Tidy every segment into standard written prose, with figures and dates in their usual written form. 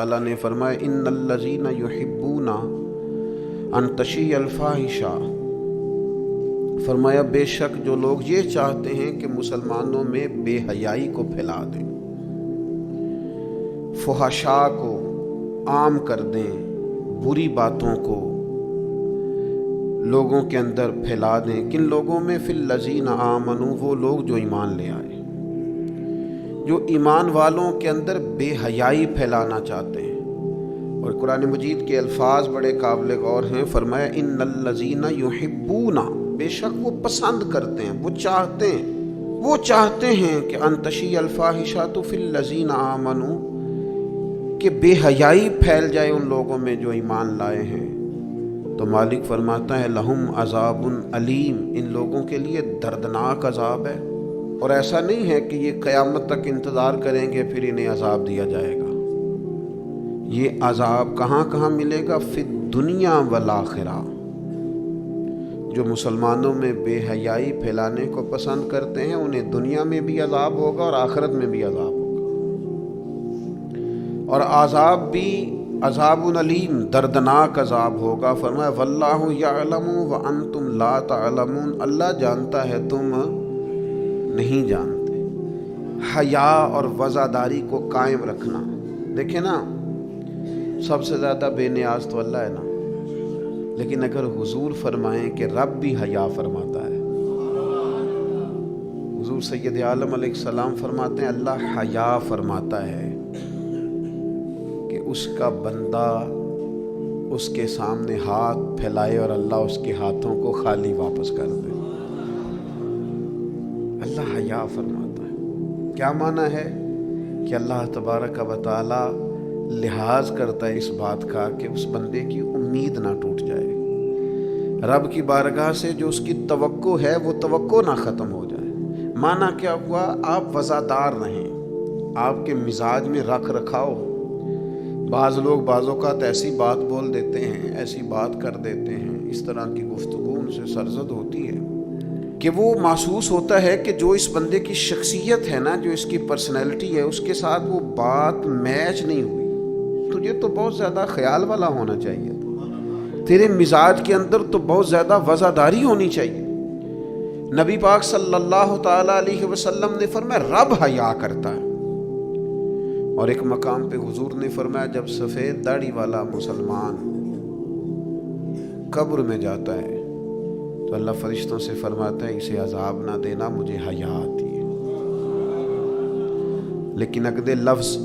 اللہ نے فرمایا ان الذین یحبون ان تشیع الفاحشہ، فرمایا بے شک جو لوگ یہ چاہتے ہیں کہ مسلمانوں میں بے حیائی کو پھیلا دیں، فحشاء کو عام کر دیں، بری باتوں کو لوگوں کے اندر پھیلا دیں۔ کن لوگوں میں؟ فی الذین آمنوا، وہ لوگ جو ایمان لے آئے، جو ایمان والوں کے اندر بے حیائی پھیلانا چاہتے ہیں۔ اور قرآن مجید کے الفاظ بڑے قابل غور ہیں، فرمایا ان الذین یحبون، بے شک وہ پسند کرتے ہیں، وہ چاہتے ہیں کہ ان تشیع الفاحشۃ فی الذین آمنوا، کہ بے حیائی پھیل جائے ان لوگوں میں جو ایمان لائے ہیں۔ تو مالک فرماتا ہے لہم عذاب علیم، ان لوگوں کے لیے دردناک عذاب ہے۔ اور ایسا نہیں ہے کہ یہ قیامت تک انتظار کریں گے پھر انہیں عذاب دیا جائے گا۔ یہ عذاب کہاں کہاں ملے گا؟ فی الدنیا والآخرہ۔ جو مسلمانوں میں بے حیائی پھیلانے کو پسند کرتے ہیں انہیں دنیا میں بھی عذاب ہوگا اور آخرت میں بھی عذاب ہوگا، اور عذاب بھی عذاب علیم، دردناک عذاب ہوگا۔ فرمایا واللہ یعلم وانتم لا تعلمون، اللہ جانتا ہے تم نہیں جانتے۔ حیا اور وزاداری کو قائم رکھنا، دیکھیں نا سب سے زیادہ بے نیاز تو اللہ ہے نا، لیکن اگر حضور فرمائیں کہ رب بھی حیا فرماتا ہے، حضور سید عالم علیہ السلام فرماتے ہیں اللہ حیا فرماتا ہے کہ اس کا بندہ اس کے سامنے ہاتھ پھیلائے اور اللہ اس کے ہاتھوں کو خالی واپس کر دے۔ اللہ حیا فرماتا ہے۔ کیا معنی ہے؟ کہ اللہ تبارک و تعالی لحاظ کرتا ہے اس بات کا کہ اس بندے کی امید نہ ٹوٹ جائے، رب کی بارگاہ سے جو اس کی توقع ہے وہ توقع نہ ختم ہو جائے۔ معنی کیا ہوا؟ آپ وزادار رہیں، آپ کے مزاج میں رکھ رکھاؤ ہو۔ بعض لوگ بعض اوقات ایسی بات بول دیتے ہیں، ایسی بات کر دیتے ہیں، اس طرح کی گفتگو ان سے سرزد ہوتی ہے کہ وہ محسوس ہوتا ہے کہ جو اس بندے کی شخصیت ہے نا، جو اس کی پرسنالٹی ہے، اس کے ساتھ وہ بات میچ نہیں ہوئی۔ تجھے تو بہت زیادہ خیال والا ہونا چاہیے تھا، تیرے مزاج کے اندر تو بہت زیادہ وزاداری ہونی چاہیے۔ نبی پاک صلی اللہ تعالی علیہ وسلم نے فرمایا رب حیا کرتا ہے۔ اور ایک مقام پہ حضور نے فرمایا جب سفید داڑھی والا مسلمان قبر میں جاتا ہے تو اللہ فرشتوں سے فرماتا ہے اسے عذاب نہ دینا، مجھے حیا آتی ہے۔ لیکن اگلے لفظ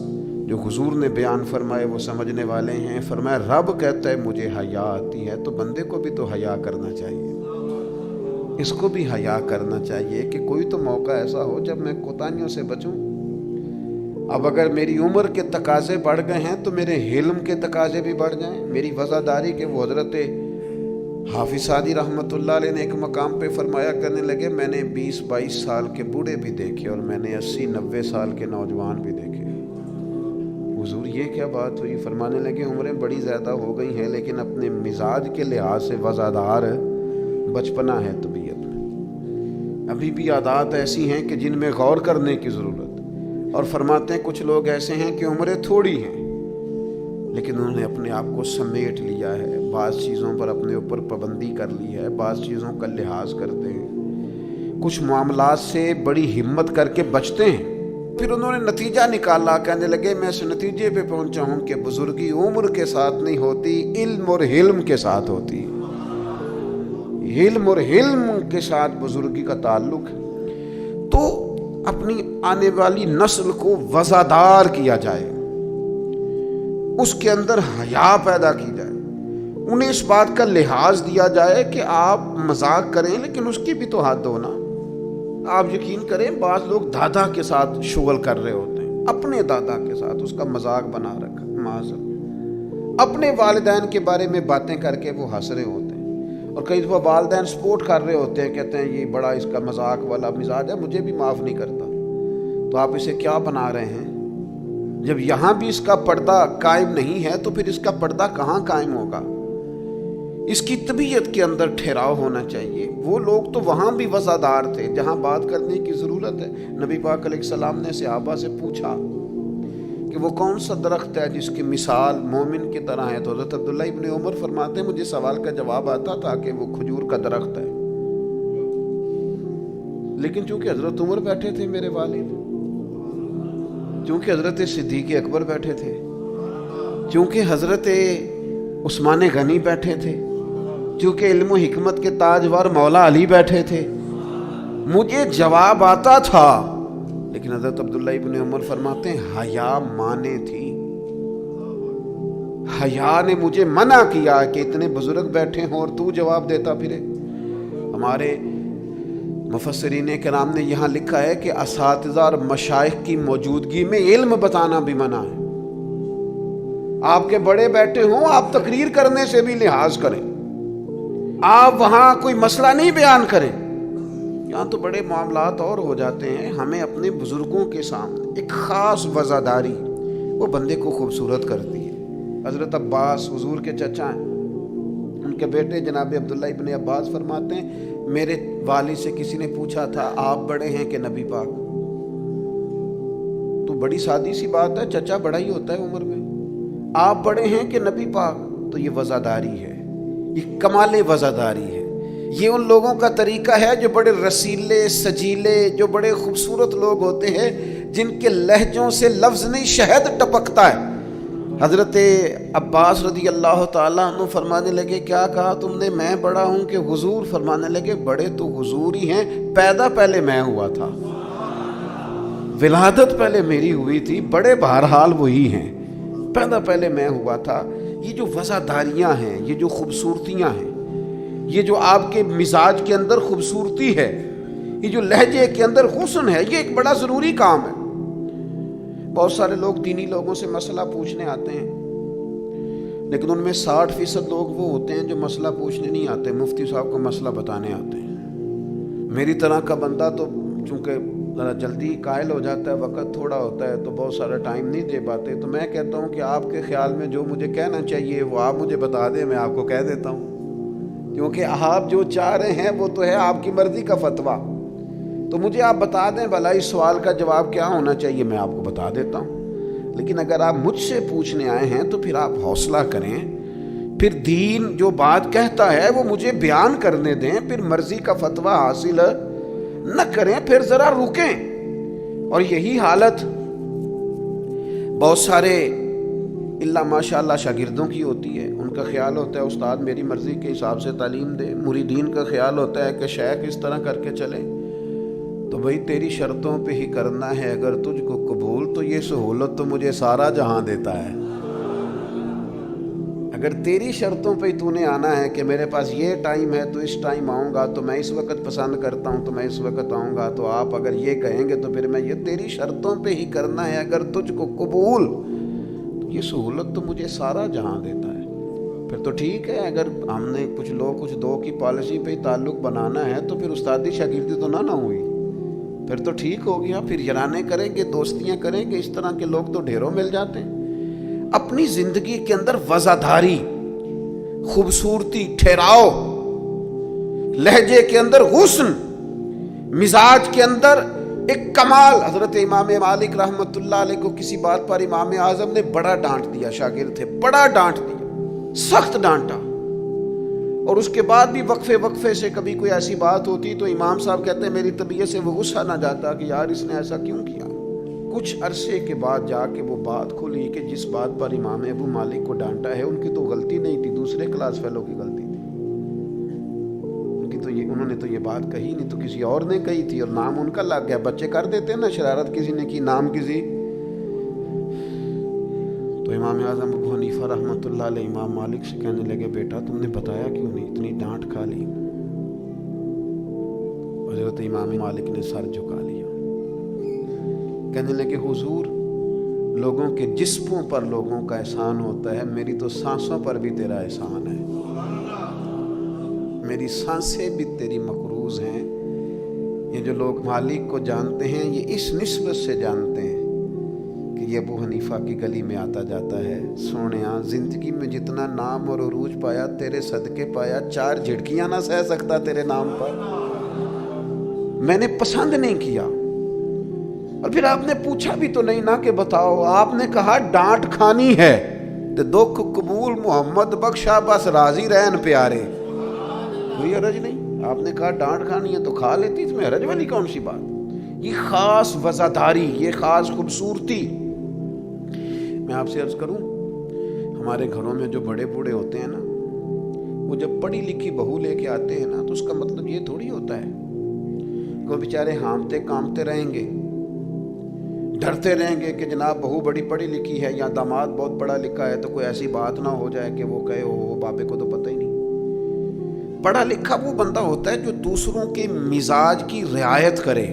جو حضور نے بیان فرمائے وہ سمجھنے والے ہیں، فرمایا رب کہتا ہے مجھے حیا آتی ہے، تو بندے کو بھی تو حیا کرنا چاہیے، اس کو بھی حیا کرنا چاہیے کہ کوئی تو موقع ایسا ہو جب میں کوتاہیوں سے بچوں۔ اب اگر میری عمر کے تقاضے بڑھ گئے ہیں تو میرے حلم کے تقاضے بھی بڑھ جائیں، میری وزاداری کے۔ وہ حضرت حافظ سعدی رحمۃ اللہ علیہ نے ایک مقام پہ فرمایا کرنے لگے میں نے 20-22 سال کے بوڑھے بھی دیکھے اور میں نے 80-90 سال کے نوجوان بھی دیکھے۔ حضور یہ کیا بات ہوئی؟ فرمانے لگے عمریں بڑی زیادہ ہو گئی ہیں لیکن اپنے مزاج کے لحاظ سے وزادار بچپنا ہے طبیعت میں، ابھی بھی عادات ایسی ہیں کہ جن میں غور کرنے کی ضرورت۔ اور فرماتے ہیں کچھ لوگ ایسے ہیں کہ عمریں تھوڑی ہیں لیکن انہوں نے اپنے آپ کو سمیٹ لیا ہے، بعض چیزوں پر اپنے اوپر پابندی کر لی ہے، بعض چیزوں کا لحاظ کرتے ہیں، کچھ معاملات سے بڑی ہمت کر کے بچتے ہیں۔ پھر انہوں نے نتیجہ نکالا، کہنے لگے میں اس نتیجے پہ پہنچا ہوں کہ بزرگی عمر کے ساتھ نہیں ہوتی، علم اور حلم کے ساتھ ہوتی ہے۔ علم اور حلم کے ساتھ بزرگی کا تعلق ہے۔ تو اپنی آنے والی نسل کو وزادار کیا جائے، اس کے اندر حیا پیدا کی جائے، انہیں اس بات کا لحاظ دیا جائے کہ آپ مذاق کریں لیکن اس کی بھی تو حد ہو نا۔ آپ یقین کریں بعض لوگ دادا کے ساتھ شغل کر رہے ہوتے ہیں، اپنے دادا کے ساتھ اس کا مذاق بنا رکھا، معذرت اپنے والدین کے بارے میں باتیں کر کے وہ ہنس رہے ہوتے ہیں، اور کئی دفعہ والدین سپورٹ کر رہے ہوتے ہیں، کہتے ہیں یہ بڑا اس کا مذاق والا مزاج ہے، مجھے بھی معاف نہیں کرتا۔ تو آپ اسے کیا بنا رہے ہیں؟ جب یہاں بھی اس کا پردہ قائم نہیں ہے تو پھر اس کا پردہ کہاں قائم ہوگا؟ اس کی طبیعت کے اندر ٹھہراؤ ہونا چاہیے۔ وہ لوگ تو وہاں بھی وزادار تھے جہاں بات کرنے کی ضرورت ہے۔ نبی پاک علیہ السلام نے صحابہ سے پوچھا کہ وہ کون سا درخت ہے جس کی مثال مومن کی طرح ہے؟ تو حضرت عبداللہ ابن عمر فرماتے ہیں مجھے سوال کا جواب آتا تھا کہ وہ کھجور کا درخت ہے، لیکن چونکہ حضرت عمر بیٹھے تھے میرے والد، چونکہ حضرت صدیق اکبر بیٹھے تھے، چونکہ حضرت عثمان غنی بیٹھے تھے، چونکہ علم و حکمت کے تاجور مولا علی بیٹھے تھے، مجھے جواب آتا تھا۔ لیکن حضرت عبداللہ ابن عمر فرماتے ہیں حیا مانے تھی، حیا نے مجھے منع کیا کہ اتنے بزرگ بیٹھے ہوں اور تو جواب دیتا پھرے۔ ہمارے مفسرین کرام نے یہاں لکھا ہے کہ اساتذہ اور مشائخ کی موجودگی میں علم بتانا بھی منع ہے۔ آپ کے بڑے بیٹھے ہوں، آپ تقریر کرنے سے بھی لحاظ کریں، آپ وہاں کوئی مسئلہ نہیں بیان کریں۔ یہاں تو بڑے معاملات اور ہو جاتے ہیں، ہمیں اپنے بزرگوں کے سامنے ایک خاص وزاداری وہ بندے کو خوبصورت کرتی ہے۔ حضرت عباس حضور کے چچا ہیں، ان کے بیٹے جناب عبداللہ ابن عباس فرماتے ہیں میرے والد سے کسی نے پوچھا تھا آپ بڑے ہیں کہ نبی پاک؟ تو بڑی سادی سی بات ہے، چچا بڑا ہی ہوتا ہے عمر میں، آپ بڑے ہیں کہ نبی پاک؟ تو یہ وزاداری ہے، یہ کمال وزاداری ہے۔ یہ ان لوگوں کا طریقہ ہے جو بڑے رسیلے سجیلے، جو بڑے خوبصورت لوگ ہوتے ہیں، جن کے لہجوں سے لفظ نہیں شہد ٹپکتا ہے۔ حضرت عباس رضی اللہ تعالیٰ عنہ فرمانے لگے کیا کہا تم نے؟ میں بڑا ہوں کہ حضور؟ فرمانے لگے بڑے تو حضور ہی ہیں، پیدا پہلے میں ہوا تھا، ولادت پہلے میری ہوئی تھی، بڑے بہرحال وہی ہیں، پیدا پہلے میں ہوا تھا۔ یہ جو وزاداریاں ہیں، یہ جو خوبصورتیاں ہیں، یہ جو آپ کے مزاج کے اندر خوبصورتی ہے، یہ جو لہجے کے اندر حسن ہے، یہ ایک بڑا ضروری کام ہے۔ بہت سارے لوگ دینی لوگوں سے مسئلہ پوچھنے آتے ہیں، لیکن ان میں 60% لوگ وہ ہوتے ہیں جو مسئلہ پوچھنے نہیں آتے، مفتی صاحب کو مسئلہ بتانے آتے ہیں۔ میری طرح کا بندہ تو چونکہ ذرا جلدی قائل ہو جاتا ہے، وقت تھوڑا ہوتا ہے، تو بہت سارا ٹائم نہیں دے پاتے۔ تو میں کہتا ہوں کہ آپ کے خیال میں جو مجھے کہنا چاہیے وہ آپ مجھے بتا دیں، میں آپ کو کہہ دیتا ہوں، کیونکہ آپ جو چاہ رہے ہیں وہ تو ہے آپ کی مرضی کا فتویٰ۔ تو مجھے آپ بتا دیں بھلا اس سوال کا جواب کیا ہونا چاہیے، میں آپ کو بتا دیتا ہوں۔ لیکن اگر آپ مجھ سے پوچھنے آئے ہیں تو پھر آپ حوصلہ کریں، پھر دین جو بات کہتا ہے وہ مجھے بیان کرنے دیں، پھر مرضی کا فتویٰ حاصل نہ کریں، پھر ذرا رکیں۔ اور یہی حالت بہت سارے اللہ ماشاءاللہ شاگردوں کی ہوتی ہے۔ ان کا خیال ہوتا ہے استاد میری مرضی کے حساب سے تعلیم دے، مریدین کا خیال ہوتا ہے کہ شیخ اس طرح کر کے چلے۔ تو بھئی تیری شرطوں پہ ہی کرنا ہے، اگر تجھ کو قبول تو یہ سہولت تو مجھے سارا جہاں دیتا ہے۔ اگر تیری شرطوں پہ ہی تو نے آنا ہے کہ میرے پاس یہ ٹائم ہے تو اس ٹائم آؤں گا، تو میں اس وقت پسند کرتا ہوں تو میں اس وقت آؤں گا، تو آپ اگر یہ کہیں گے تو پھر میں یہ تیری شرطوں پہ ہی کرنا ہے، اگر تجھ کو قبول تو یہ سہولت تو مجھے سارا جہاں دیتا ہے۔ پھر تو ٹھیک ہے، اگر ہم نے کچھ لوگ کچھ دو کی پالیسی پہ ہی تعلق بنانا ہے تو پھر استادی شاگردی تو نہ ہوئی، پھر تو ٹھیک ہو گیا، پھر یارانے کریں گے، دوستیاں کریں گے، اس طرح کے لوگ تو ڈھیروں مل جاتے ہیں۔ اپنی زندگی کے اندر وزاداری، خوبصورتی، ٹھہراؤ، لہجے کے اندر حسن، مزاج کے اندر ایک کمال۔ حضرت امام مالک رحمۃ اللہ علیہ کو کسی بات پر امام اعظم نے بڑا ڈانٹ دیا، شاگرد تھے، بڑا ڈانٹ دیا، سخت ڈانٹا، اور اس کے بعد بھی وقفے سے کبھی کوئی ایسی بات ہوتی تو امام صاحب کہتے ہیں میری طبیعت سے وہ غصہ نہ جاتا کہ یار اس نے ایسا کیوں کیا۔ کچھ عرصے کے بعد جا کے وہ بات کھلی کہ جس بات پر امام ابو مالک کو ڈانٹا ہے ان کی تو غلطی نہیں تھی، دوسرے کلاس فیلو کی غلطی تھی، انہوں نے تو یہ بات کہی نہیں، تو کسی اور نے کہی تھی اور نام ان کا لگ گیا۔ بچے کر دیتے ہیں نا شرارت، کسی نے کی نام کسی۔ تو امام اعظم ابو حنیفہ رحمۃ اللہ علیہ امام مالک سے کہنے لگے بیٹا تم نے بتایا کیوں نہیں، اتنی ڈانٹ کھا لی۔ حضرت امام مالک نے سر جھکا لیا، کہنے لگے حضور لوگوں کے جسموں پر لوگوں کا احسان ہوتا ہے، میری تو سانسوں پر بھی تیرا احسان ہے، میری سانسیں بھی تیری مقروض ہیں۔ یہ جو لوگ مالک کو جانتے ہیں یہ اس نسبت سے جانتے ہیں کہ یہ ابو حنیفہ کی گلی میں آتا جاتا ہے، سونیاں زندگی میں جتنا نام اور عروج پایا تیرے صدقے پایا، 4 جھڑکیاں نہ سہ سکتا تیرے نام پر، میں نے پسند نہیں کیا۔ اور پھر آپ نے پوچھا بھی تو نہیں نا کہ بتاؤ، آپ نے کہا ڈانٹ کھانی ہے تو دکھ قبول محمد بخشا بس راضی رہن پیارے، کوئی حرج نہیں۔ آپ نے کہا ڈانٹ کھانی ہے تو کھا لیتی، اس میں حرج والی کون سی بات؟ یہ خاص وزاداری، یہ خاص خوبصورتی۔ میں آپ سے عرض کروں، ہمارے گھروں میں جو بڑے بوڑھے ہوتے ہیں نا، وہ جب پڑھی لکھی بہو لے کے آتے ہیں نا تو اس کا مطلب یہ تھوڑی ہوتا ہے کہ وہ بیچارے ہامتے کامتے رہیں گے، ڈرتے رہیں گے کہ جناب بہو بڑی پڑھی لکھی ہے یا داماد بہت پڑھا لکھا ہے تو کوئی ایسی بات نہ ہو جائے کہ وہ کہے وہ بابے کو تو پتہ ہی نہیں۔ پڑھا لکھا وہ بندہ ہوتا ہے جو دوسروں کے مزاج کی رعایت کرے،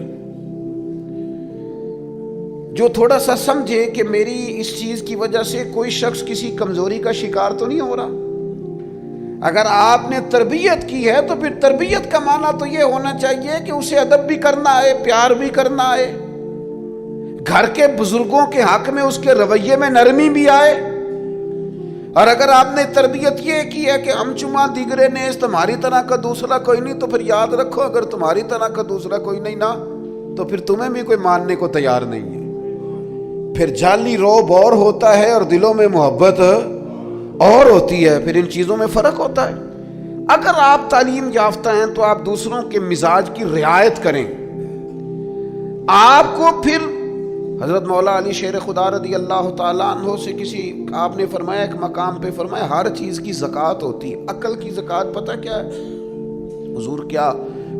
جو تھوڑا سا سمجھے کہ میری اس چیز کی وجہ سے کوئی شخص کسی کمزوری کا شکار تو نہیں ہو رہا۔ اگر آپ نے تربیت کی ہے تو پھر تربیت کا معنی تو یہ ہونا چاہیے کہ اسے ادب بھی کرنا آئے، پیار بھی کرنا آئے، گھر کے بزرگوں کے حق میں اس کے رویے میں نرمی بھی آئے۔ اور اگر آپ نے تربیت یہ کی ہے کہ ہم چما دیگرے نیز تمہاری طرح کا دوسرا کوئی نہیں، تو پھر یاد رکھو اگر تمہاری طرح کا دوسرا کوئی نہیں نا تو پھر تمہیں بھی کوئی ماننے کو تیار نہیں ہے۔ پھر جعلی روب اور ہوتا ہے اور دلوں میں محبت اور ہوتی ہے، پھر ان چیزوں میں فرق ہوتا ہے۔ اگر آپ تعلیم یافتہ ہیں تو آپ دوسروں کے مزاج کی رعایت کریں۔ آپ کو پھر حضرت مولا علی شیر خدا رضی اللہ تعالیٰ عنہ سے کسی آپ نے فرمایا ایک مقام پہ فرمایا ہر چیز کی زکوٰۃ ہوتی ہے، عقل کی زکوٰۃ پتہ کیا ہے؟ حضور کیا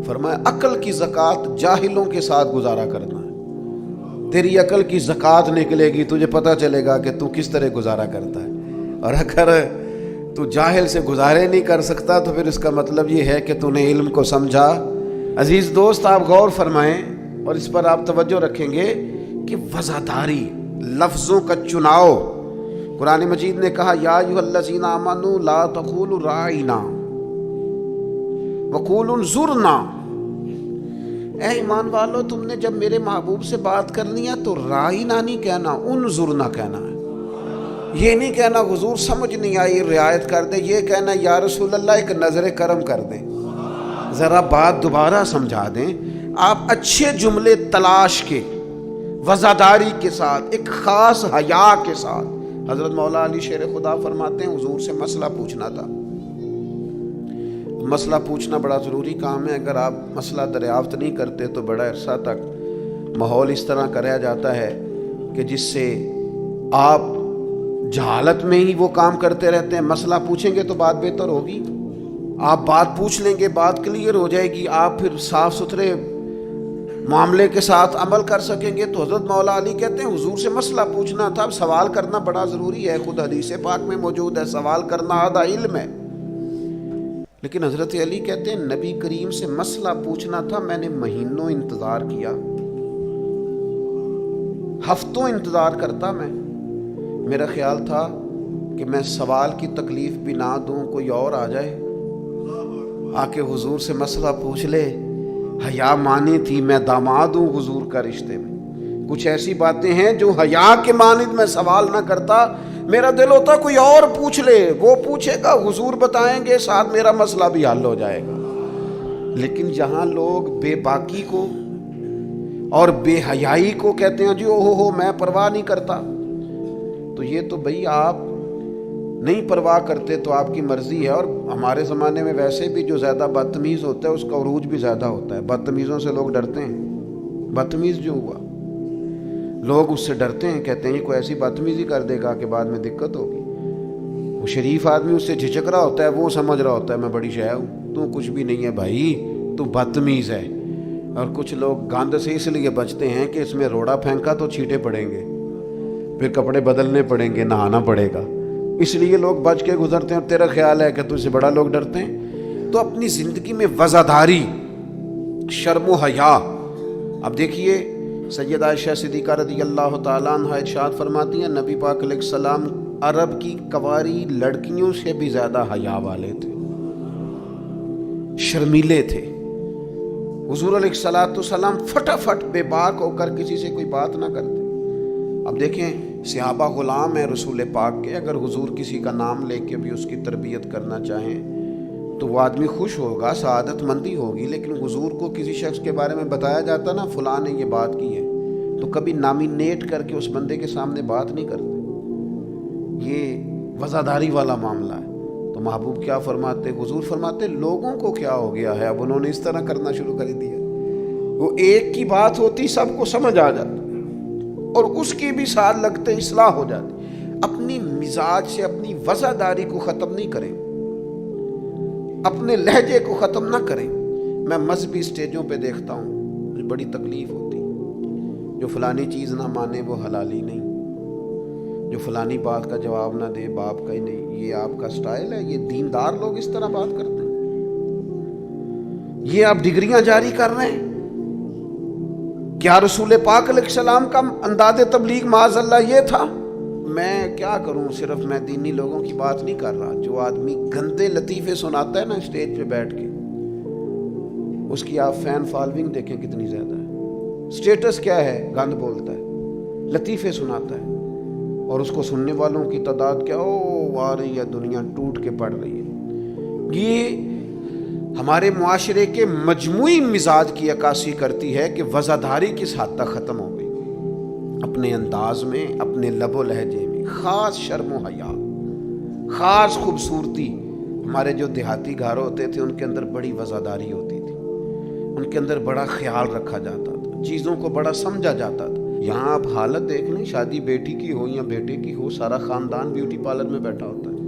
فرمایا؟ عقل کی زکوٰۃ جاہلوں کے ساتھ گزارا کرنا ہے۔ تیری عقل کی زکوٰۃ نکلے گی، تجھے پتہ چلے گا کہ تو کس طرح گزارا کرتا ہے، اور اگر تو جاہل سے گزارے نہیں کر سکتا تو پھر اس کا مطلب یہ ہے کہ تو نے علم کو سمجھا۔ عزیز دوست آپ غور فرمائیں اور اس پر آپ توجہ رکھیں گے کہ وزاداری، لفظوں کا چناؤ۔ قرآن مجید نے کہا یا ایھا الذین آمنوا لا تقولوا راعنا وقولوا انظرنا، اے ایمان والو تم نے جب میرے محبوب سے بات کرنی ہے تو راعنا نہیں کہنا، انظرنا کہنا ہے۔ یہ نہیں کہنا حضور سمجھ نہیں آئی رعایت کر دے، یہ کہنا یا رسول اللہ ایک نظر کرم کر دیں، ذرا بات دوبارہ سمجھا دیں۔ آپ اچھے جملے تلاش کے وزاداری کے ساتھ، ایک خاص حیا کے ساتھ۔ حضرت مولا علی شیر خدا فرماتے ہیں حضور سے مسئلہ پوچھنا تھا۔ مسئلہ پوچھنا بڑا ضروری کام ہے، اگر آپ مسئلہ دریافت نہیں کرتے تو بڑا عرصہ تک ماحول اس طرح کا رہ جاتا ہے کہ جس سے آپ جہالت میں ہی وہ کام کرتے رہتے ہیں۔ مسئلہ پوچھیں گے تو بات بہتر ہوگی، آپ بات پوچھ لیں گے، بات کلیئر ہو جائے گی، آپ پھر صاف ستھرے معاملے کے ساتھ عمل کر سکیں گے۔ تو حضرت مولا علی کہتے ہیں حضور سے مسئلہ پوچھنا تھا۔ اب سوال کرنا بڑا ضروری ہے، خود حدیث پاک میں موجود ہے سوال کرنا آدھا علم ہے، لیکن حضرت علی کہتے ہیں نبی کریم سے مسئلہ پوچھنا تھا، میں نے مہینوں انتظار کیا، ہفتوں انتظار کرتا میں۔ میرا خیال تھا کہ میں سوال کی تکلیف بھی نہ دوں، کوئی اور آ جائے آ کے حضور سے مسئلہ پوچھ لے۔ حیا مانی تھی میں داماد ہوں حضور کا رشتے میں، کچھ ایسی باتیں ہیں جو حیا کے مانند میں سوال نہ کرتا، میرا دل ہوتا کوئی اور پوچھ لے، وہ پوچھے گا حضور بتائیں گے، ساتھ میرا مسئلہ بھی حل ہو جائے گا۔ لیکن جہاں لوگ بے باکی کو اور بے حیائی کو کہتے ہیں جی ہو میں پرواہ نہیں کرتا، تو یہ تو بھئی آپ نہیں پرواہ کرتے تو آپ کی مرضی ہے۔ اور ہمارے زمانے میں ویسے بھی جو زیادہ بدتمیز ہوتا ہے اس کا عروج بھی زیادہ ہوتا ہے، بدتمیزوں سے لوگ ڈرتے ہیں۔ بدتمیز جو ہوا لوگ اس سے ڈرتے ہیں، کہتے ہیں یہ کوئی ایسی بدتمیزی کر دے گا کہ بعد میں دقت ہوگی۔ وہ شریف آدمی اس سے جھجک رہا ہوتا ہے، وہ سمجھ رہا ہوتا ہے میں بڑی شے ہوں، تو کچھ بھی نہیں ہے بھائی، تو بدتمیز ہے۔ اور کچھ لوگ گاند سے اس لیے بچتے ہیں کہ اس میں روڑا پھینکا تو چھینٹے پڑیں گے، پھر کپڑے بدلنے پڑیں گے، نہانا پڑے گا، اس لیے لوگ بچ کے گزرتے ہیں۔ اور تیرا خیال ہے کہ تجھ سے بڑا لوگ ڈرتے ہیں؟ تو اپنی زندگی میں وزاداری، شرم و حیا۔ اب دیکھیے سیدہ عائشہ صدیقہ رضی اللہ تعالیٰ عنہ ارشاد فرماتی ہیں نبی پاک علیہ السلام عرب کی کنواری لڑکیوں سے بھی زیادہ حیا والے تھے، شرمیلے تھے۔ حضور علیہ السلام فٹافٹ بے باک ہو کر کسی سے کوئی بات نہ کرتے۔ اب دیکھیں صحابہ غلام ہیں رسول پاک کے، اگر حضور کسی کا نام لے کے بھی اس کی تربیت کرنا چاہیں تو وہ آدمی خوش ہوگا، سعادت مندی ہوگی، لیکن حضور کو کسی شخص کے بارے میں بتایا جاتا نا فلاں نے یہ بات کی ہے تو کبھی نامینیٹ کر کے اس بندے کے سامنے بات نہیں کرتے، یہ وزاداری والا معاملہ ہے۔ تو محبوب کیا فرماتے، حضور فرماتے لوگوں کو کیا ہو گیا ہے، اب انہوں نے اس طرح کرنا شروع کر دیا، وہ ایک کی بات ہوتی سب کو سمجھ آ جاتا اور اس کی بھی ساتھ لگتے اصلاح ہو جاتی۔ اپنی مزاج سے اپنی وزاداری کو ختم نہیں کریں، اپنے لہجے کو ختم نہ کریں۔ میں مذہبی سٹیجوں پہ دیکھتا ہوں مجھے بڑی تکلیف ہوتی، جو فلانی چیز نہ مانے وہ حلالی نہیں، جو فلانی بات کا جواب نہ دے باپ کا ہی نہیں۔ یہ آپ کا سٹائل ہے؟ یہ دیندار لوگ اس طرح بات کرتے ہیں؟ یہ آپ ڈگریاں جاری کر رہے ہیں؟ کیا رسول پاک علیہ السلام کا انداز تبلیغ معاذ اللہ یہ تھا؟ میں کیا کروں، صرف میں دینی لوگوں کی بات نہیں کر رہا۔ جو آدمی گندے لطیفے سناتا ہے نا اسٹیج پہ بیٹھ کے، اس کی آپ فین فالوئنگ دیکھیں کتنی زیادہ ہے۔ سٹیٹس کیا ہے؟ گند بولتا ہے، لطیفے سناتا ہے، اور اس کو سننے والوں کی تعداد کیا آ رہی ہے، دنیا ٹوٹ کے پڑ رہی ہے۔ یہ ہمارے معاشرے کے مجموعی مزاج کی عکاسی کرتی ہے کہ وزاداری کس حد تک ختم ہو گئی، اپنے انداز میں، اپنے لب و لہجے میں، خاص شرم و حیا، خاص خوبصورتی۔ ہمارے جو دیہاتی گھر ہوتے تھے ان کے اندر بڑی وزاداری ہوتی تھی، ان کے اندر بڑا خیال رکھا جاتا تھا، چیزوں کو بڑا سمجھا جاتا تھا۔ یہاں آپ حالت دیکھ لیں، شادی بیٹی کی ہو یا بیٹے کی ہو، سارا خاندان بیوٹی پارلر میں بیٹھا ہوتا ہے۔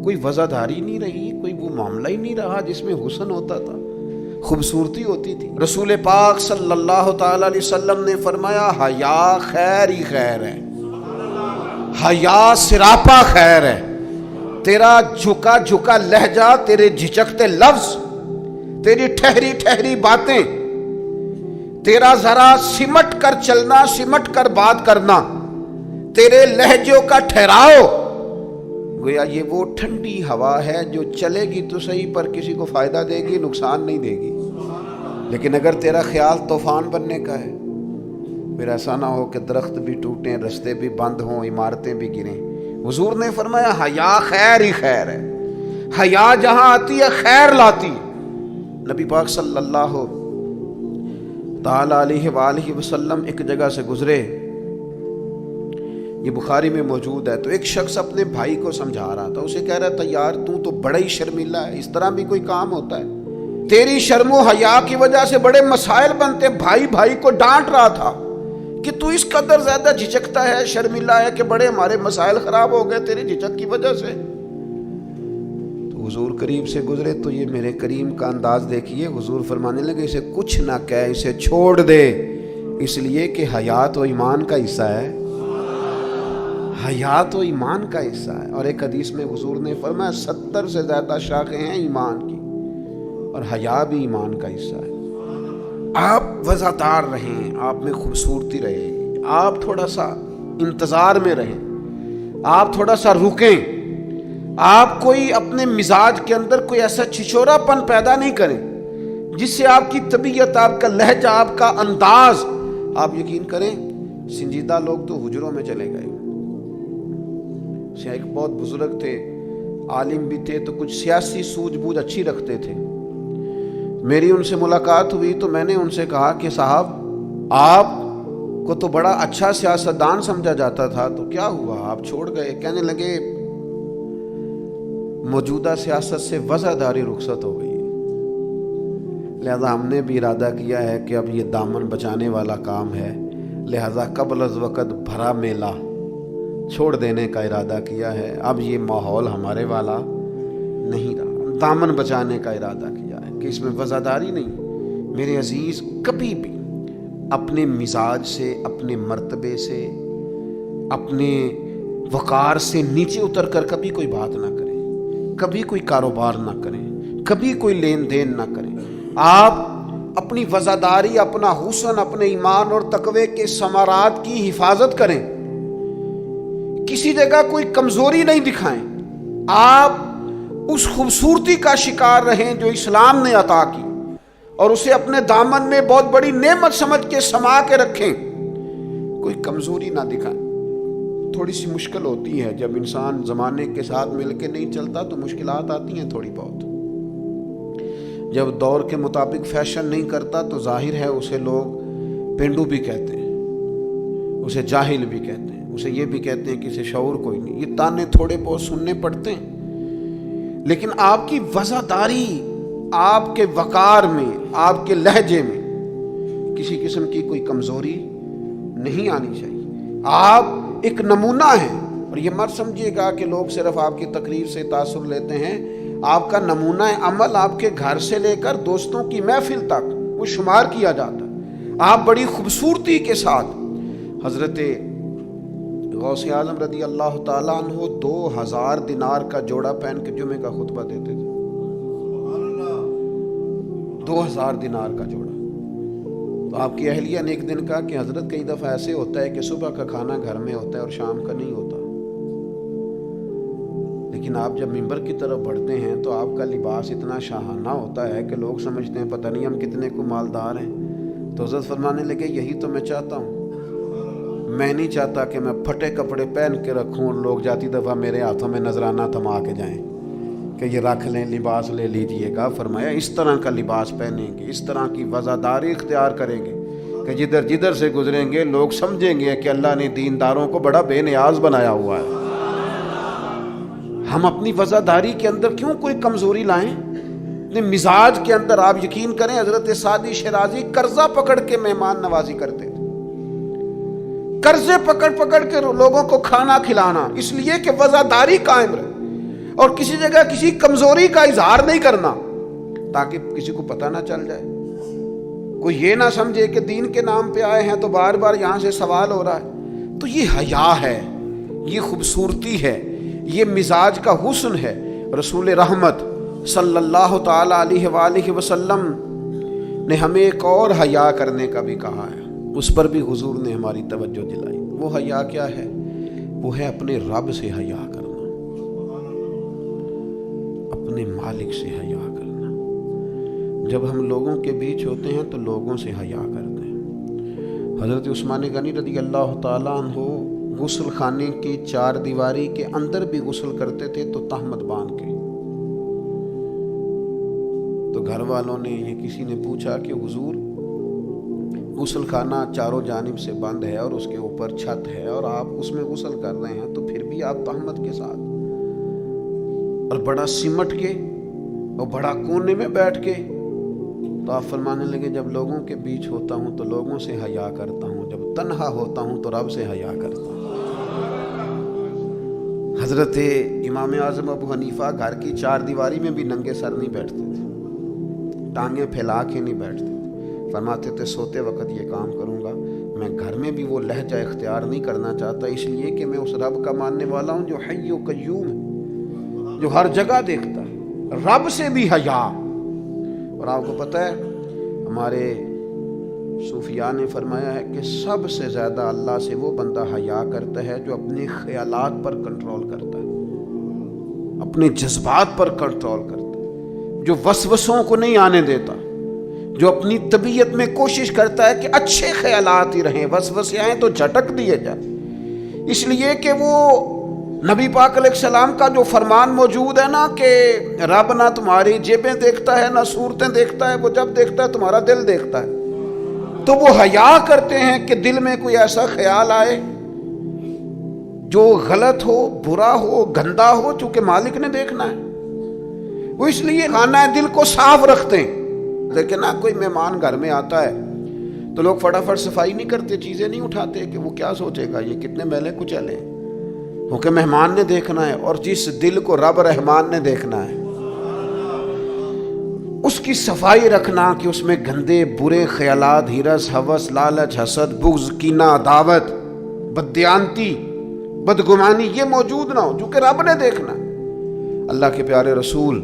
کوئی وزاداری نہیں رہی، کوئی وہ معاملہ ہی نہیں رہا جس میں حسن ہوتا تھا، خوبصورتی ہوتی تھی۔ رسول پاک صلی اللہ تعالی علیہ وسلم نے فرمایا حیا خیر ہی خیر ہے، حیا سراپا خیر ہے۔ تیرا جھکا جھکا لہجہ، تیرے جھجکتے لفظ، تیری ٹھہری ٹھہری باتیں، تیرا ذرا سمٹ کر چلنا، سمٹ کر بات کرنا، تیرے لہجوں کا ٹھہراؤ، گویا یہ وہ ٹھنڈی ہوا ہے جو چلے گی تو صحیح پر کسی کو فائدہ دے گی، نقصان نہیں دے گی۔ لیکن اگر تیرا خیال طوفان بننے کا ہے، پھر ایسا نہ ہو کہ درخت بھی ٹوٹیں، رستے بھی بند ہوں، عمارتیں بھی گریں۔ حضور نے فرمایا حیا خیر ہی خیر ہے، حیا جہاں آتی ہے خیر لاتی۔ نبی پاک صلی اللہ تعالی علیہ وآلہ وسلم ایک جگہ سے گزرے، یہ بخاری میں موجود ہے، تو ایک شخص اپنے بھائی کو سمجھا رہا تھا، اسے کہہ رہا تھا یار تو بڑا ہی شرمیلا ہے، اس طرح بھی کوئی کام ہوتا ہے؟ تیری شرم و حیا کی وجہ سے بڑے مسائل بنتے۔ بھائی کو ڈانٹ رہا تھا کہ تو اس قدر زیادہ جھجکتا ہے، شرمیلا ہے کہ بڑے ہمارے مسائل خراب ہو گئے تیری جھجک کی وجہ سے۔ تو حضور قریب سے گزرے تو یہ میرے کریم کا انداز دیکھیے، حضور فرمانے لگے اسے کچھ نہ کہہ، اسے چھوڑ دے، اس لیے کہ حیا تو ایمان کا حصہ ہے، حیا تو ایمان کا حصہ ہے۔ اور ایک حدیث میں حضور نے فرمایا 70 سے زیادہ شاخیں ہیں ایمان کی، اور حیا بھی ایمان کا حصہ ہے۔ آپ وزادار رہیں، آپ میں خوبصورتی رہے، آپ تھوڑا سا انتظار میں رہیں، آپ تھوڑا سا رکیں، آپ کوئی اپنے مزاج کے اندر کوئی ایسا چھچورا پن پیدا نہیں کریں جس سے آپ کی طبیعت، آپ کا لہجہ، آپ کا انداز، آپ یقین کریں سنجیدہ لوگ تو حجروں میں چلے گئے۔ ایک بہت بزرگ تھے، عالم بھی تھے، تو کچھ سیاسی سوجھ بوجھ اچھی رکھتے تھے۔ میری ان سے ملاقات ہوئی تو میں نے ان سے کہا کہ صاحب آپ کو تو بڑا اچھا سیاستدان سمجھا جاتا تھا، تو کیا ہوا آپ چھوڑ گئے؟ کہنے لگے موجودہ سیاست سے وزاداری رخصت ہو گئی ہے، لہذا ہم نے بھی ارادہ کیا ہے کہ اب یہ دامن بچانے والا کام ہے، لہذا قبل از وقت بھرا میلہ چھوڑ دینے کا ارادہ کیا ہے، اب یہ ماحول ہمارے والا نہیں رہا، دامن بچانے کا ارادہ کیا ہے کہ اس میں وزاداری نہیں۔ میرے عزیز کبھی بھی اپنے مزاج سے، اپنے مرتبے سے، اپنے وقار سے نیچے اتر کر کبھی کوئی بات نہ کریں، کبھی کوئی کاروبار نہ کریں، کبھی کوئی لین دین نہ کریں۔ آپ اپنی وزاداری، اپنا حسن، اپنے ایمان اور تقوی کے ثمرات کی حفاظت کریں، کسی جگہ کوئی کمزوری نہیں دکھائیں، آپ اس خوبصورتی کا شکار رہیں جو اسلام نے عطا کی، اور اسے اپنے دامن میں بہت بڑی نعمت سمجھ کے سما کے رکھیں، کوئی کمزوری نہ دکھائیں۔ تھوڑی سی مشکل ہوتی ہے جب انسان زمانے کے ساتھ مل کے نہیں چلتا، تو مشکلات آتی ہیں تھوڑی بہت۔ جب دور کے مطابق فیشن نہیں کرتا تو ظاہر ہے اسے لوگ پینڈو بھی کہتے ہیں، اسے جاہل بھی کہتے ہیں، اسے یہ بھی کہتے ہیں کہ اسے شعور کوئی نہیں۔ یہ تانے تھوڑے بہت سننے پڑتے ہیں، لیکن آپ کی وزاداری، آپ کے وقار میں، آپ کے لہجے میں کسی قسم کی کوئی کمزوری نہیں آنی چاہیے۔ آپ ایک نمونہ ہیں، اور یہ مت سمجھیے گا کہ لوگ صرف آپ کی تقریر سے تاثر لیتے ہیں۔ آپ کا نمونہ عمل آپ کے گھر سے لے کر دوستوں کی محفل تک وہ شمار کیا جاتا ہے۔ آپ بڑی خوبصورتی کے ساتھ حضرت غوث اعظم رضی اللہ تعالیٰ عنہ 2000 دینار کا جوڑا پہن کے جمعے کا خطبہ دیتے تھے۔ 2000 دینار کا جوڑا۔ تو آپ کی اہلیہ نے ایک دن کہا کہ حضرت کئی دفعہ ایسے ہوتا ہے کہ صبح کا کھانا گھر میں ہوتا ہے اور شام کا نہیں ہوتا، لیکن آپ جب ممبر کی طرف بڑھتے ہیں تو آپ کا لباس اتنا شاہانہ ہوتا ہے کہ لوگ سمجھتے ہیں پتہ نہیں ہم کتنے کو مالدار ہیں۔ تو حضرت فرمانے لگے یہی تو میں چاہتا ہوں، میں نہیں چاہتا کہ میں پھٹے کپڑے پہن کے رکھوں اور لوگ جاتی دفعہ میرے ہاتھوں میں نذرانہ تھما کے جائیں کہ یہ رکھ لیں، لباس لے لیجئے گا۔ فرمایا اس طرح کا لباس پہنیں گے، اس طرح کی وزاداری اختیار کریں گے کہ جدھر جدھر سے گزریں گے لوگ سمجھیں گے کہ اللہ نے دینداروں کو بڑا بے نیاز بنایا ہوا ہے۔ ہم اپنی وزاداری کے اندر کیوں کوئی کمزوری لائیں؟ اپنے مزاج کے اندر آپ یقین کریں حضرت سعدی شیرازی قرضہ پکڑ کے مہمان نوازی کرتے تھے، قرضے پکڑ پکڑ کے لوگوں کو کھانا کھلانا، اس لیے کہ وزاداری قائم رہے اور کسی جگہ کسی کمزوری کا اظہار نہیں کرنا تاکہ کسی کو پتہ نہ چل جائے، کوئی یہ نہ سمجھے کہ دین کے نام پہ آئے ہیں تو بار بار یہاں سے سوال ہو رہا ہے۔ تو یہ حیا ہے، یہ خوبصورتی ہے، یہ مزاج کا حسن ہے۔ رسول رحمت صلی اللہ تعالی علیہ وآلہ وسلم نے ہمیں ایک اور حیا کرنے کا بھی کہا ہے، اس پر بھی حضور نے ہماری توجہ دلائی۔ وہ حیا کیا ہے؟ وہ ہے اپنے رب سے حیا کرنا، اپنے مالک سے حیا کرنا۔ جب ہم لوگوں کے بیچ ہوتے ہیں تو لوگوں سے حیا کرتے ہیں۔ حضرت عثمان غنی رضی اللہ تعالیٰ عنہ غسل خانے کی 4 دیواری کے اندر بھی غسل کرتے تھے تو تہمت باندھ کے۔ تو گھر والوں نے یہ کسی نے پوچھا کہ حضور غسل خانہ چاروں جانب سے بند ہے اور اس کے اوپر چھت ہے اور آپ اس میں غسل کر رہے ہیں تو پھر بھی آپ تہمت کے ساتھ، اور بڑا سمٹ کے اور بڑا کونے میں بیٹھ کے۔ تو آپ فرمانے لگے جب لوگوں کے بیچ ہوتا ہوں تو لوگوں سے حیا کرتا ہوں، جب تنہا ہوتا ہوں تو رب سے حیا کرتا ہوں۔ حضرت امام اعظم ابو حنیفہ گھر کی 4 دیواری میں بھی ننگے سر نہیں بیٹھتے تھے، ٹانگیں پھیلا کے نہیں بیٹھتے تھے۔ فرماتے تھے سوتے وقت یہ کام کروں گا، میں گھر میں بھی وہ لہجہ اختیار نہیں کرنا چاہتا، اس لیے کہ میں اس رب کا ماننے والا ہوں جو حی و قیوم ہے، جو ہر جگہ دیکھتا ہے۔ رب سے بھی حیا۔ اور آپ کو پتہ ہے ہمارے صوفیاء نے فرمایا ہے کہ سب سے زیادہ اللہ سے وہ بندہ حیا کرتا ہے جو اپنے خیالات پر کنٹرول کرتا ہے، اپنے جذبات پر کنٹرول کرتا ہے، جو وسوسوں کو نہیں آنے دیتا، جو اپنی طبیعت میں کوشش کرتا ہے کہ اچھے خیالات ہی رہیں، وسوسے آئیں تو جھٹک دیے جائیں۔ اس لیے کہ وہ نبی پاک علیہ السلام کا جو فرمان موجود ہے نا کہ رب نہ تمہاری جیبیں دیکھتا ہے نہ صورتیں دیکھتا ہے، وہ جب دیکھتا ہے تمہارا دل دیکھتا ہے۔ تو وہ حیا کرتے ہیں کہ دل میں کوئی ایسا خیال آئے جو غلط ہو، برا ہو، گندا ہو، چونکہ مالک نے دیکھنا ہے۔ وہ اس لیے خانہ دل کو صاف رکھتے ہیں۔ لیکن نہ کوئی مہمان گھر میں آتا ہے تو لوگ فٹافٹ صفائی نہیں کرتے، چیزیں نہیں اٹھاتے کہ وہ کیا سوچے گا، یہ کتنے میلے کچیلے ہیں، کیونکہ مہمان نے دیکھنا ہے، اور جس دل کو رب رحمان نے دیکھنا ہے اس کی صفائی رکھنا کہ اس میں گندے برے خیالات، ہرس، ہوس، لالچ، حسد، بغض، کینہ، عداوت، بددیانتی، بدگمانی یہ موجود نہ ہو، چونکہ رب نے دیکھنا ہے۔ اللہ کے پیارے رسول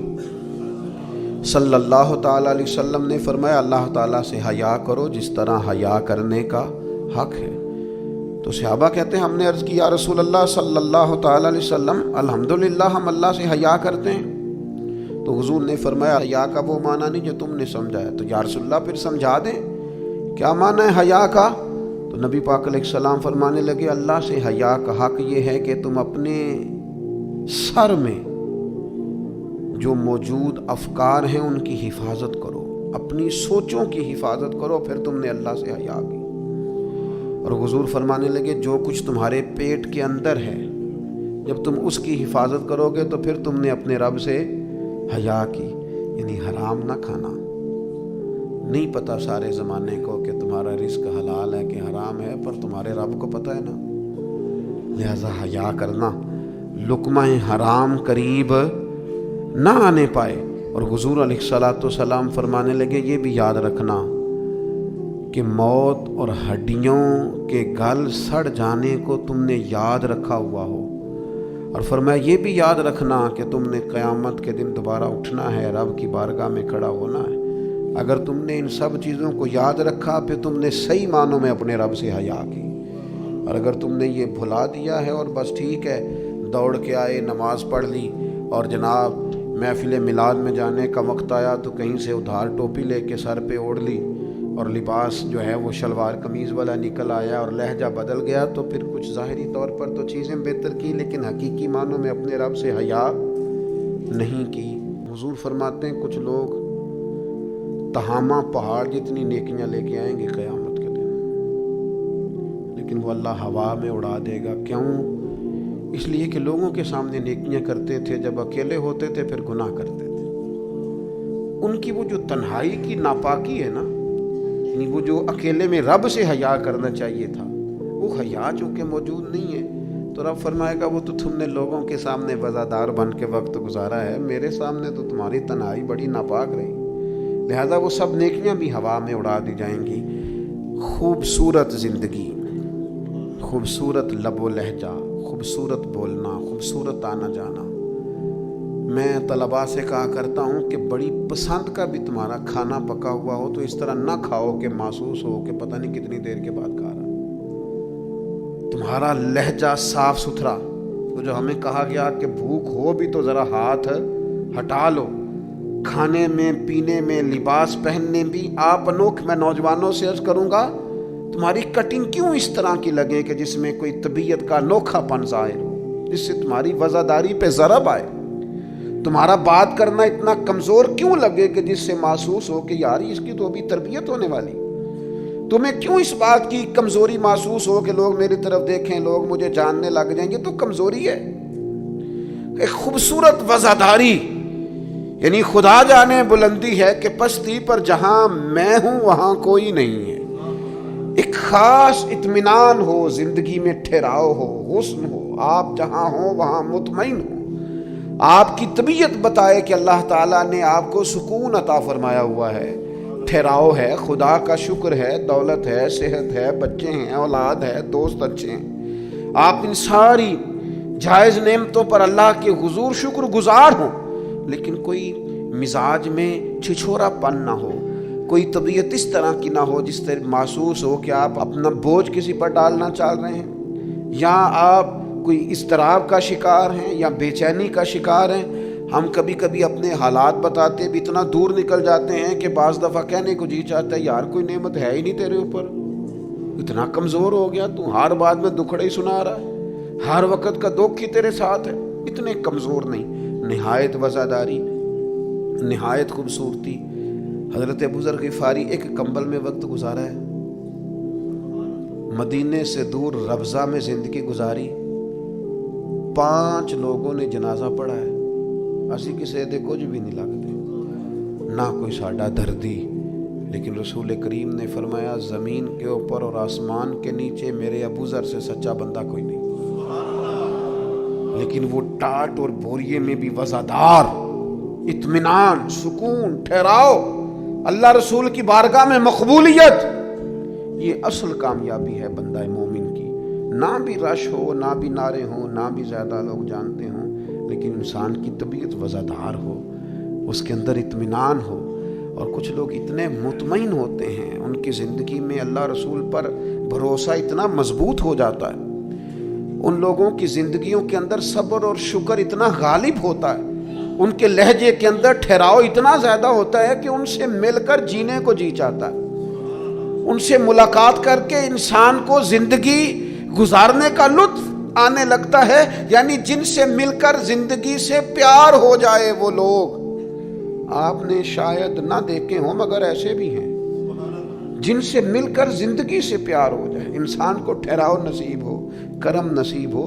صلی اللہ تعالیٰ علیہ وسلم نے فرمایا اللہ تعالیٰ سے حیا کرو جس طرح حیا کرنے کا حق ہے۔ تو صحابہ کہتے ہیں ہم نے عرض کی یا رسول اللہ صلی اللہ تعالیٰ علیہ وسلم الحمدللہ ہم اللہ سے حیا کرتے ہیں۔ تو حضور نے فرمایا حیا کا وہ معنی نہیں جو تم نے سمجھا ہے۔ تو یا رسول اللہ پھر سمجھا دیں کیا معنی ہے حیا کا؟ تو نبی پاک علیہ السلام فرمانے لگے اللہ سے حیا کا حق یہ ہے کہ تم اپنے سر میں جو موجود افکار ہیں ان کی حفاظت کرو، اپنی سوچوں کی حفاظت کرو، پھر تم نے اللہ سے حیا کی۔ اور حضور فرمانے لگے جو کچھ تمہارے پیٹ کے اندر ہے جب تم اس کی حفاظت کرو گے تو پھر تم نے اپنے رب سے حیا کی، یعنی حرام نہ کھانا۔ نہیں پتہ سارے زمانے کو کہ تمہارا رزق حلال ہے کہ حرام ہے، پر تمہارے رب کو پتہ ہے نا، لہذا حیا کرنا، لقمہ حرام قریب نہ آنے پائے۔ اور حضور علیہ الصلوۃ والسلام فرمانے لگے یہ بھی یاد رکھنا کہ موت اور ہڈیوں کے گل سڑ جانے کو تم نے یاد رکھا ہوا ہو، اور فرمایا یہ بھی یاد رکھنا کہ تم نے قیامت کے دن دوبارہ اٹھنا ہے، رب کی بارگاہ میں کھڑا ہونا ہے۔ اگر تم نے ان سب چیزوں کو یاد رکھا پھر تم نے صحیح معنوں میں اپنے رب سے حیا کی، اور اگر تم نے یہ بھلا دیا ہے اور بس ٹھیک ہے دوڑ کے آئے، نماز پڑھ لی، اور جناب محفل میلاد میں جانے کا وقت آیا تو کہیں سے ادھار ٹوپی لے کے سر پہ اوڑھ لی اور لباس جو ہے وہ شلوار قمیض والا نکل آیا اور لہجہ بدل گیا، تو پھر کچھ ظاہری طور پر تو چیزیں بہتر کی لیکن حقیقی معنوں میں اپنے رب سے حیا نہیں کی۔ حضور فرماتے ہیں کچھ لوگ تہامہ پہاڑ جتنی نیکیاں لے کے آئیں گے قیامت کے دن، لیکن وہ اللہ ہوا میں اڑا دے گا۔ کیوں؟ اس لیے کہ لوگوں کے سامنے نیکیاں کرتے تھے، جب اکیلے ہوتے تھے پھر گناہ کرتے تھے۔ ان کی وہ جو تنہائی کی ناپاکی ہے نا، یعنی وہ جو اکیلے میں رب سے حیا کرنا چاہیے تھا، وہ حیا چونکہ موجود نہیں ہے تو رب فرمائے گا وہ تو تم نے لوگوں کے سامنے وزادار بن کے وقت گزارا ہے، میرے سامنے تو تمہاری تنہائی بڑی ناپاک رہی، لہذا وہ سب نیکیاں بھی ہوا میں اڑا دی جائیں گی۔ خوبصورت زندگی، خوبصورت لب و لہجہ، خوبصورت بولنا، خوبصورت آنا جانا۔ میں طلباء سے کہا کرتا ہوں کہ بڑی پسند کا بھی تمہارا کھانا پکا ہوا ہو تو اس طرح نہ کھاؤ کہ محسوس ہو کہ پتہ نہیں کتنی دیر کے بعد کھا رہا۔ تمہارا لہجہ صاف ستھرا، تو جو ہمیں کہا گیا کہ بھوک ہو بھی تو ذرا ہاتھ ہٹا لو، کھانے میں، پینے میں، لباس پہننے بھی آپ انوکھ۔ میں نوجوانوں سے عرض کروں گا تمہاری کٹنگ کیوں اس طرح کی لگے کہ جس میں کوئی طبیعت کا انوکھا پن ظاہر ہو، جس سے تمہاری وزاداری پہ ضرب آئے۔ تمہارا بات کرنا اتنا کمزور کیوں لگے کہ جس سے محسوس ہو کہ یار اس کی تو ابھی تربیت ہونے والی۔ تمہیں کیوں اس بات کی کمزوری محسوس ہو کہ لوگ میری طرف دیکھیں، لوگ مجھے جاننے لگ جائیں گے، تو کمزوری ہے۔ ایک خوبصورت وزاداری، یعنی خدا جانے بلندی ہے کہ پستی پر جہاں میں ہوں وہاں کوئی نہیں ہے۔ ایک خاص اطمینان ہو، زندگی میں ٹھہراؤ ہو، حسن ہو، آپ جہاں ہوں وہاں مطمئن ہو۔ آپ کی طبیعت بتائے کہ اللہ تعالیٰ نے آپ کو سکون عطا فرمایا ہوا ہے، ٹھہراؤ ہے، خدا کا شکر ہے، دولت ہے، صحت ہے، بچے ہیں، اولاد ہے، دوست اچھے ہیں۔ آپ ان ساری جائز نعمتوں پر اللہ کے حضور شکر گزار ہوں، لیکن کوئی مزاج میں چھچھورا پن نہ ہو، کوئی طبیعت اس طرح کی نہ ہو جس طرح محسوس ہو کہ آپ اپنا بوجھ کسی پر ڈالنا چاہ رہے ہیں، یا آپ کوئی اضطراب کا شکار ہیں یا بے چینی کا شکار ہیں۔ ہم کبھی کبھی اپنے حالات بتاتے بھی اتنا دور نکل جاتے ہیں کہ بعض دفعہ کہنے کو جی چاہتا ہے یار کوئی نعمت ہے ہی نہیں تیرے اوپر، اتنا کمزور ہو گیا تو ہر بات میں دکھڑے ہی سنا رہا ہے، ہر وقت کا دکھ ہی تیرے ساتھ ہے۔ اتنے کمزور نہیں، نہایت وزاداری، نہایت خوبصورتی۔ حضرت ابو ذر غفاری ایک کمبل میں وقت گزارا ہے، مدینے سے دور ربضہ میں زندگی گزاری، 5 لوگوں نے جنازہ پڑھا ہے، اسی کسی دے کچھ بھی نہیں لگتے، نہ کوئی ساڈا دردی، لیکن رسول کریم نے فرمایا زمین کے اوپر اور آسمان کے نیچے میرے ابو ذر سے سچا بندہ کوئی نہیں، لیکن وہ ٹاٹ اور بوریے میں بھی وزادار، اطمینان، سکون، ٹھہراؤ، اللہ رسول کی بارگاہ میں مقبولیت، یہ اصل کامیابی ہے بندہ مومن کی۔ نہ بھی رش ہو، نہ بھی نعرے ہوں، نہ بھی زیادہ لوگ جانتے ہوں، لیکن انسان کی طبیعت وزادار ہو، اس کے اندر اطمینان ہو۔ اور کچھ لوگ اتنے مطمئن ہوتے ہیں، ان کی زندگی میں اللہ رسول پر بھروسہ اتنا مضبوط ہو جاتا ہے، ان لوگوں کی زندگیوں کے اندر صبر اور شکر اتنا غالب ہوتا ہے، ان کے لہجے کے اندر ٹھہراؤ اتنا زیادہ ہوتا ہے کہ ان سے مل کر جینے کو جی چاہتا ہے، ان سے ملاقات کر کے انسان کو زندگی گزارنے کا لطف آنے لگتا ہے، یعنی جن سے مل کر زندگی سے پیار ہو جائے وہ لوگ آپ نے شاید نہ دیکھے ہوں مگر ایسے بھی ہیں جن سے مل کر زندگی سے پیار ہو جائے. انسان کو ٹھہراؤ نصیب ہو، کرم نصیب ہو،